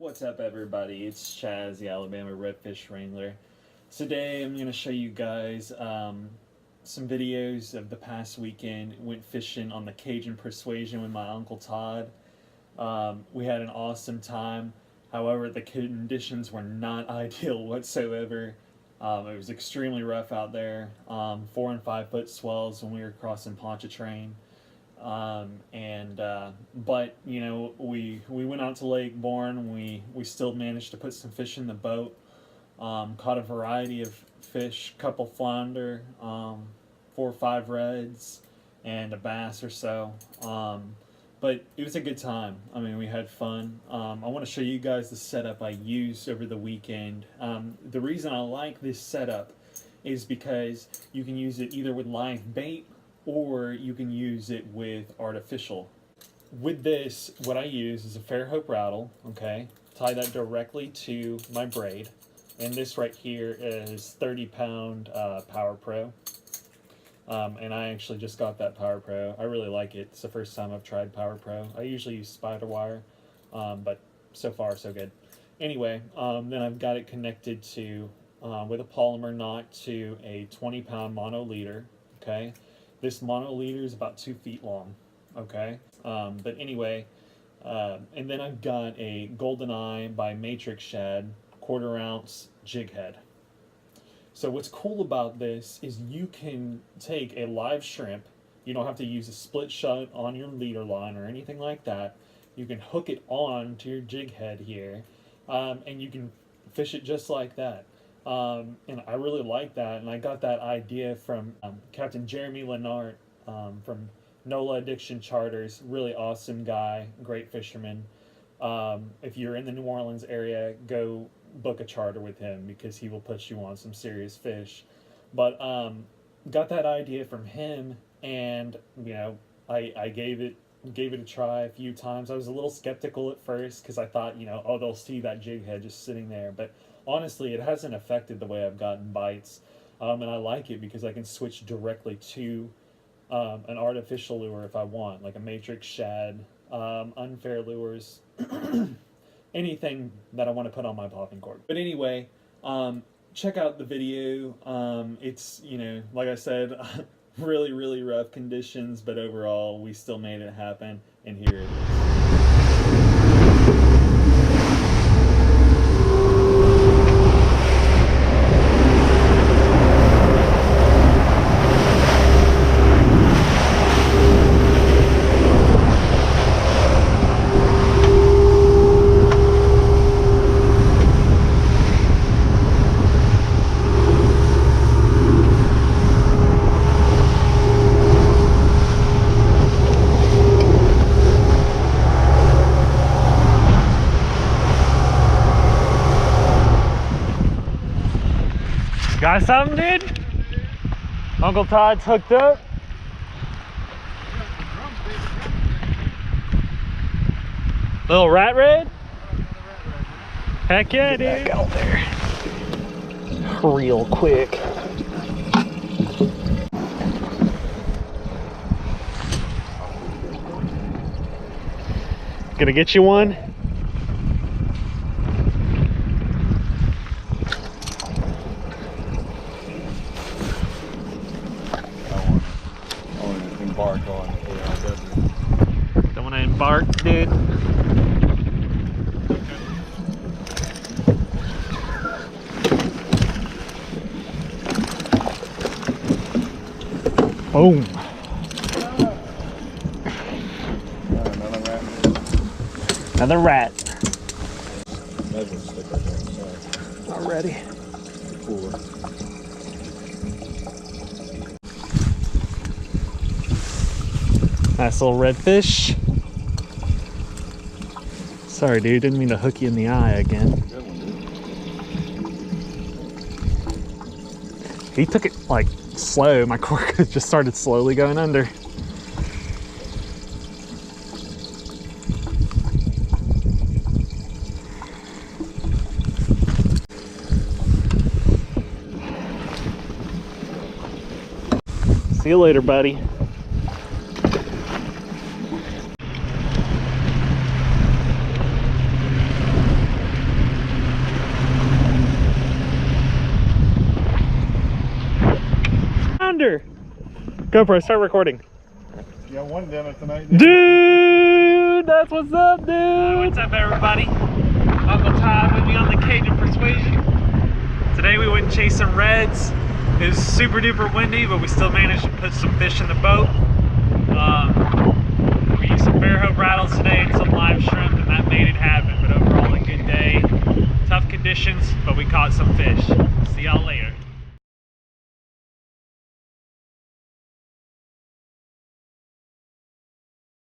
What's up, everybody? It's Chaz, the Alabama Redfish Wrangler. Today I'm going to show you guys some videos of the past weekend. Went fishing on the Cajun Persuasion with my Uncle Todd. We had an awesome time. However, the conditions were not ideal whatsoever. It was extremely rough out there. 4 and 5 foot swells when we were crossing Pontchartrain. But you know, we went out to Lake Borgne. We still managed to put some fish in the boat. Caught a variety of fish, couple flounder, 4 or 5 reds, and a bass or so. But it was a good time. I mean, we had fun. I want to show you guys the setup I used over the weekend. The reason I like this setup is because you can use it either with live bait or you can use it with artificial. With this, what I use is a Fairhope rattle, okay? Tie that directly to my braid. And this right here is 30-pound Power Pro. And I actually just got that Power Pro. I really like it. It's the first time I've tried Power Pro. I usually use spider wire, but so far so good. Anyway, then I've got it connected to, with a polymer knot to a 20-pound mono leader, okay? This mono leader is about 2 feet long, okay? But anyway, and then I've got a Golden Eye by Matrix Shad 1/4 ounce jig head. So what's cool about this is you can take a live shrimp. You don't have to use a split shot on your leader line or anything like that. You can hook it on to your jig head here, and you can fish it just like that. And I really like that, and I got that idea from Captain Jeremy Lennart from NOLA Addiction Charters. Really awesome guy, great fisherman. If you're in the New Orleans area, go book a charter with him because he will put you on some serious fish. But got that idea from him, and you know, I gave it a try a few times. I was a little skeptical at first because I thought, you know, oh, they'll see that jig head just sitting there, but honestly, it hasn't affected the way I've gotten bites, and I like it because I can switch directly to an artificial lure if I want, like a Matrix Shad, unfair lures, anything that I want to put on my popping cork. But anyway, check out the video. It's, you know, like I said, really rough conditions, but overall we still made it happen, and here it is. Got something, dude? Uncle Todd's hooked up. Little rat red? Heck yeah, dude. Get back out there real quick. Gonna get you one? Embark on. Don't want to embark, dude. Boom. Another rat. Already. Nice little redfish. Sorry, dude, didn't mean to hook you in the eye again. He took it like slow. My cork just started slowly going under. See you later, buddy. flounder. Go for it, start recording. You got one dinner tonight, dude. That's what's up, dude. What's up, everybody? Uncle Todd with me on the Cajun Persuasion. Today we went and chased some reds. It was super duper windy, but we still managed to put some fish in the boat. We used some fair hope rattles today and some live shrimp, and that made it happen. But overall, a good day. Tough conditions, but we caught some fish. See y'all later.